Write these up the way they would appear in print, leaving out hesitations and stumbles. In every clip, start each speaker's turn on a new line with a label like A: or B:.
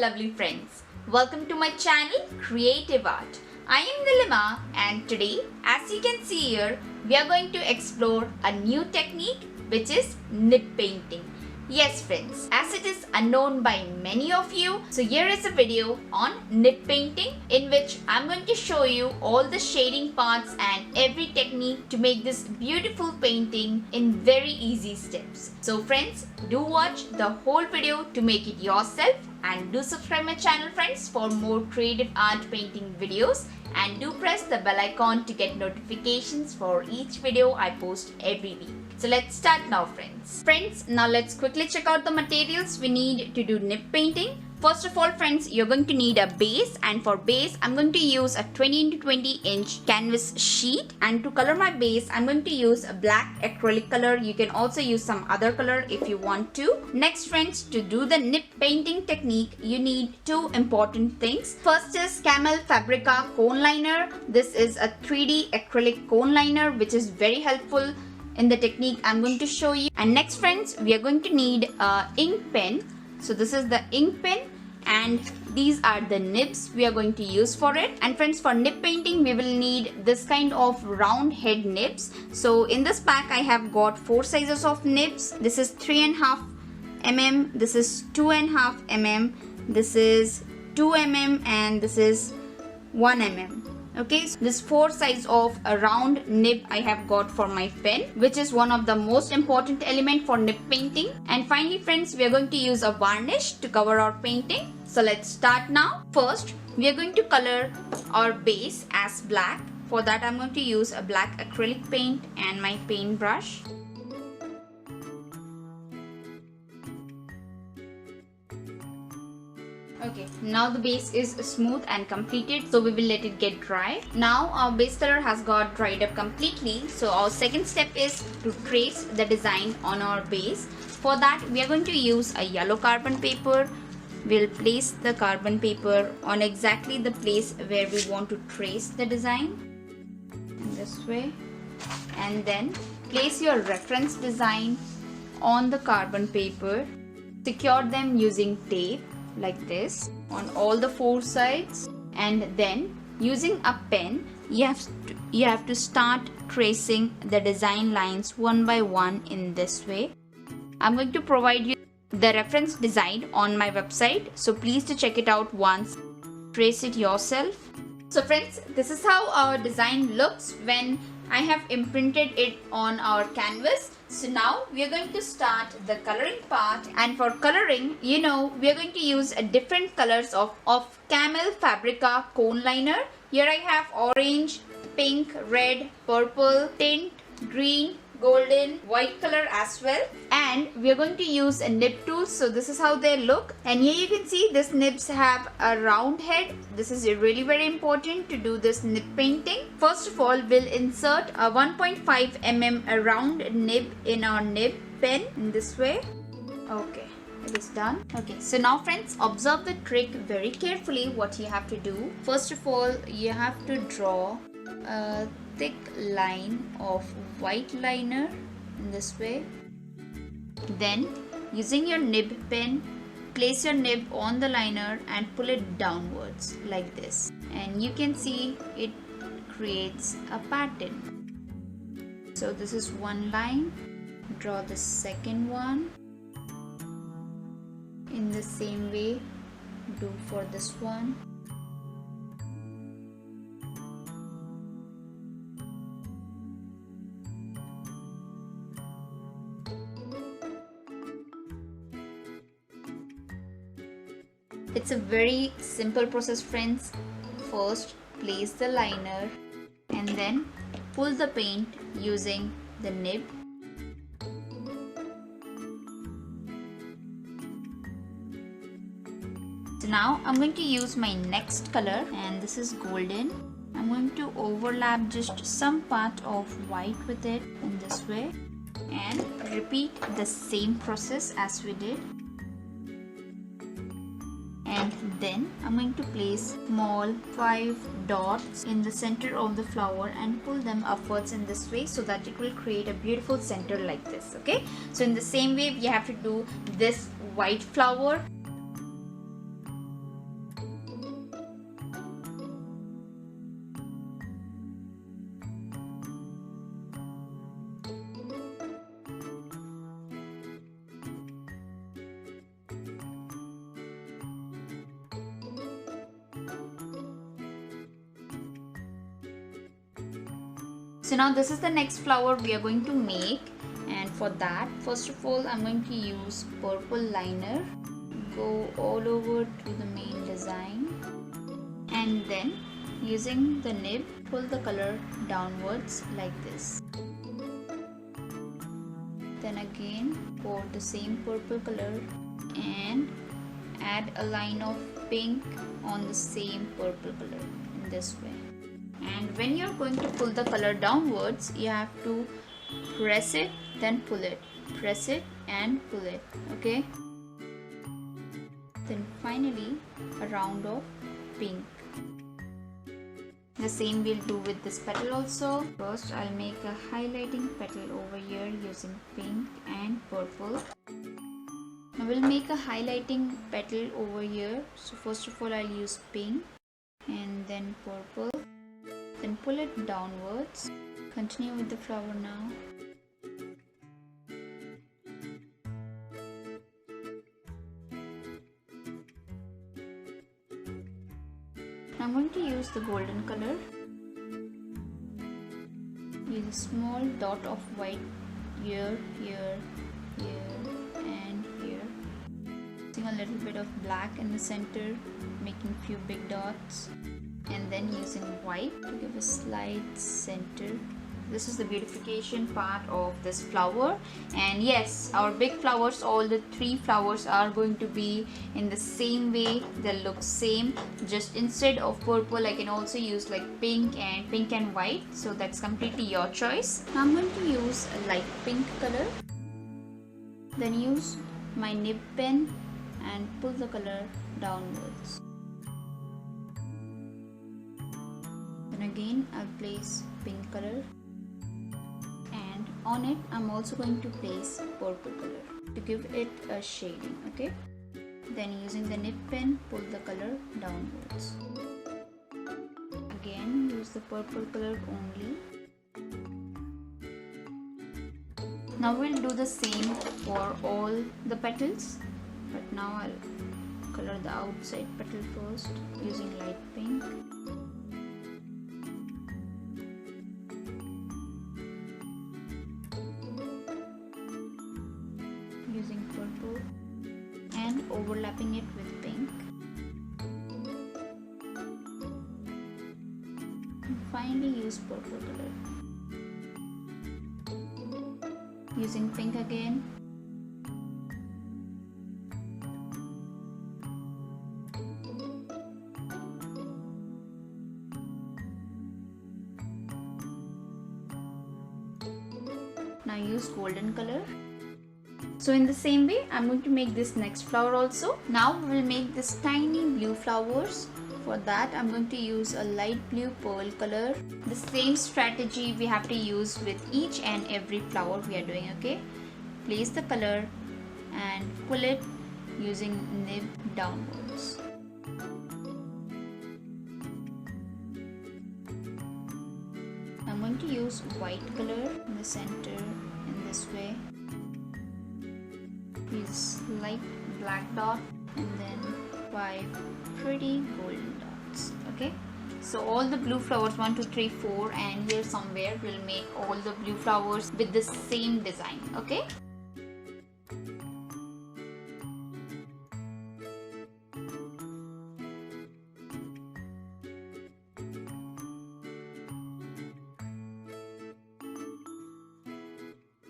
A: lovely friends. Welcome to my channel Creative Art. I am Nilima and today, as you can see here, we are going to explore a new technique which is nib painting. Yes friends, as it is unknown by many of you, so here is a video on nib painting in which I'm going to show you all the shading parts and every technique to make this beautiful painting in very easy steps. So friends, do watch the whole video to make it yourself and do subscribe my channel friends for more creative art painting videos, and do press the bell icon to get notifications for each video I post every week. So let's start now friends. Friends, now let's quickly check out the materials we need to do nib painting. First of all friends, you're going to need a base, and for base I'm going to use a 20 x 20 inch canvas sheet, and to color my base I'm going to use a black acrylic color. You can also use some other color if you want to. Next friends, to do the nib painting technique you need two important things. First is Camel Fabrica cone liner. This is a 3D acrylic cone liner which is very helpful in the technique I'm going to show you. And next friends, we are going to need a ink pen. So this is the ink pen and these are the nibs we are going to use for it. And friends, for nib painting we will need this kind of round head nibs. So in this pack I have got 4 sizes of nibs. This is 3.5 mm, this is 2.5 mm, this is 2 mm, and this is 1 mm. Okay, so this 4 size of a round nib I have got for my pen, which is one of the most important element for nib painting. And finally friends, we are going to use a varnish to cover our painting. So let's start now. First, we are going to color our base as black. For that I'm going to use a black acrylic paint and my paintbrush. Okay, now the base is smooth and completed, so we will let it get dry. Now our base color has got dried up completely, so our second step is to trace the design on our base. For that we are going to use a yellow carbon paper. We'll place the carbon paper on exactly the place where we want to trace the design, in this way, and then place your reference design on the carbon paper. Secure them using tape like this on all the 4 sides, and then using a pen you have to start tracing the design lines one by one in this way. I'm going to provide you the reference design on my website, so please to check it out once. Trace it yourself. So friends, this is how our design looks when I have imprinted it on our canvas. So now we are going to start the coloring part, and for coloring, we are going to use different colors of Camel Fabrica cone liner. Here I have orange, pink, red, purple, tint, green, golden, white color as well. And we are going to use a nib tool. So this is how they look, and here you can see these nibs have a round head. This is really very important to do this nib painting. First of all, we'll insert a 1.5 mm round nib in our nib pen in this way. Okay, it is done. Okay, so now friends, observe the trick very carefully. What you have to do, first of all, you have to draw a thick line of white liner in this way. Then using your nib pen, place your nib on the liner and pull it downwards like this, and you can see it creates a pattern. So this is one line. Draw the second one in the same way. Do for this one. It's a very simple process friends. First place the liner and then pull the paint using the nib. So now I'm going to use my next color, and this is golden. I'm going to overlap just some part of white with it in this way, and repeat the same process as we did. And then I'm going to place small 5 dots in the center of the flower and pull them upwards in this way, so that it will create a beautiful center like this. Okay, so in the same way we have to do this white flower. So now this is the next flower we are going to make, and for that, first of all, I'm going to use purple liner, go all over to the main design, and then using the nib, pull the color downwards like this. Then again pour the same purple color and add a line of pink on the same purple color in this way. And when you're going to pull the color downwards, you have to press it, then pull it, press it and pull it, okay? Then finally a round of pink. The same we'll do with this petal also. First I'll make a highlighting petal over here using pink and purple. Now we'll make a highlighting petal over here. So first of all I'll use pink and then purple. Then pull it downwards. Continue with the flower now. I'm going to use the golden color. Use a small dot of white here, here, here and here. Using a little bit of black in the center, making few big dots. And then using white to give a slight center. This is the beautification part of this flower. And yes, our big flowers, all the 3 flowers are going to be in the same way. They'll look same. Just instead of purple, I can also use like pink and white. So that's completely your choice. Now I'm going to use a light pink color. Then use my nib pen and pull the color downwards. Then again I'll place pink color, and on it I'm also going to place purple color to give it a shading, okay? Then using the nib pen, pull the color downwards. Again use the purple color only. Now we'll do the same for all the petals, but now I'll color the outside petal first using light pink. Using purple and overlapping it with pink. And finally use purple color. Using pink again. Now use golden color. So in the same way, I'm going to make this next flower also. Now we will make this tiny blue flowers. For that, I'm going to use a light blue pearl color. The same strategy we have to use with each and every flower we are doing, okay? Place the color and pull it using nib downwards. I'm going to use white color in the center in this way. Use light black dot and then 5 pretty golden dots, okay? So all the blue flowers 1, 2, 3, 4, and here somewhere we'll make all the blue flowers with the same design, okay?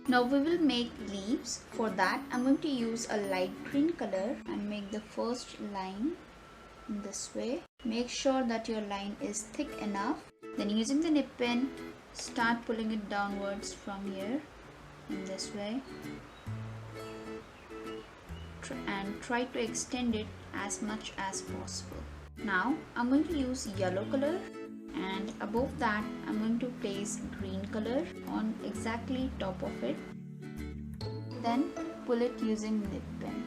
A: Now we will make leaves. For that, I'm going to use a light green color and make the first line in this way. Make sure that your line is thick enough. Then using the nib pen, start pulling it downwards from here in this way. And try to extend it as much as possible. Now I'm going to use yellow color, and above that I'm going to place green color on exactly top of it. Then pull it using nib pen.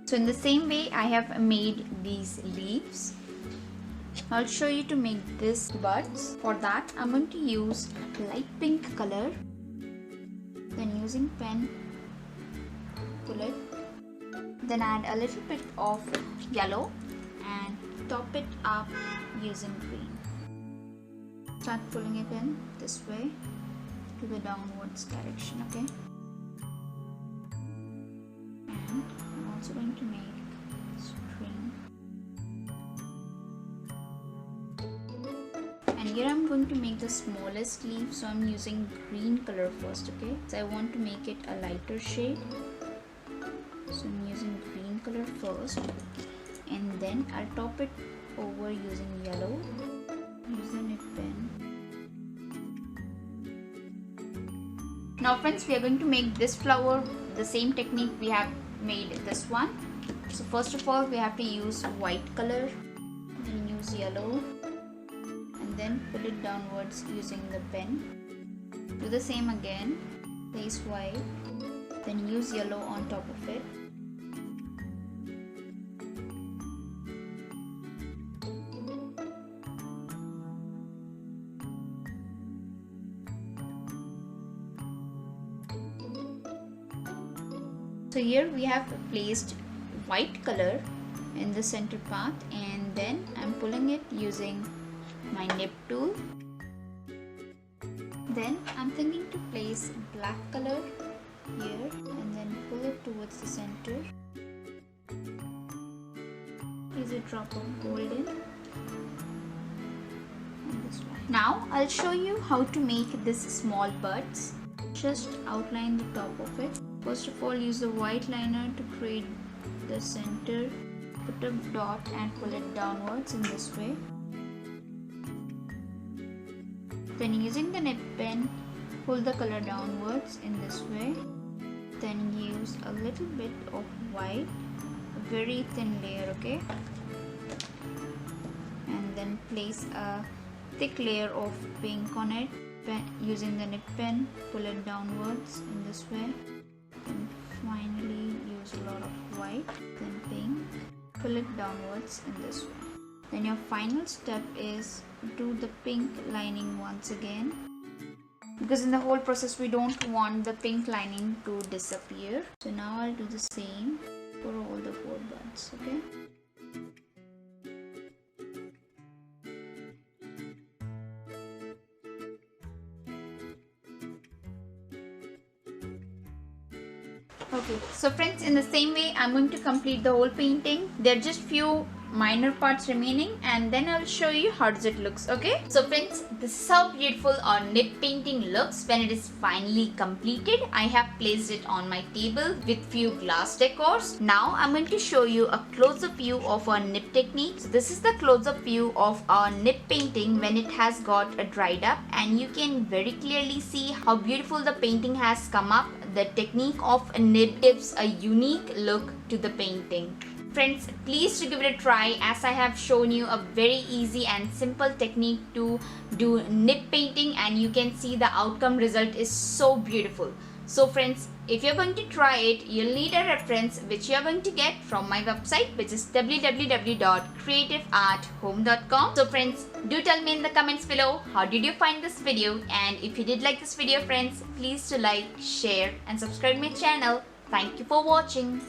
A: So in the same way I have made these leaves. I'll show you to make this buds. For that I'm going to use light pink color. Then using pen, pull it. Then add a little bit of yellow and top it up using green. Start pulling it in this way to the downwards direction, okay? And I'm also going to make string. And here I'm going to make the smallest leaf, so I'm using green color first, okay? So I want to make it a lighter shade. So I'm using green color first, and then I'll top it over using yellow. Use the nib pen. Now friends, we are going to make this flower the same technique we have made this one. So first of all, we have to use white color, then use yellow, and then pull it downwards using the pen. Do the same again. Place white, then use yellow on top of it. So here we have placed white color in the center part, and then I'm pulling it using my nib tool. Then I'm thinking to place black color here and then pull it towards the center. Use a drop of gold in. And this one. Now I'll show you how to make this small buds. Just outline the top of it. First of all, use the white liner to create the center. Put a dot and pull it downwards in this way. Then using the nib pen, pull the color downwards in this way. Then use a little bit of white, a very thin layer, okay? And then place a thick layer of pink on it. Using the nib pen, pull it downwards in this way. Then finally use a lot of white, then pink, pull it downwards in this way. Then your final step is do the pink lining once again, because in the whole process we don't want the pink lining to disappear. So now I'll do the same for all the 4 buds, okay? Okay, so friends, in the same way I'm going to complete the whole painting. There are just few minor parts remaining, and then I'll show you how does it looks, okay? So friends, this is how beautiful our nib painting looks when it is finally completed. I have placed it on my table with few glass decors. Now I'm going to show you a close-up view of our nib technique. So this is the close-up view of our nib painting when it has got dried up, and you can very clearly see how beautiful the painting has come up. The technique of a nib gives a unique look to the painting. Friends, please to give it a try, as I have shown you a very easy and simple technique to do nib painting, and you can see the outcome result is so beautiful. So friends, if you're going to try it, you'll need a reference which you're going to get from my website, which is www.creativearthome.com. So friends, do tell me in the comments below how did you find this video, and if you did like this video friends, please to like, share and subscribe my channel. Thank you for watching.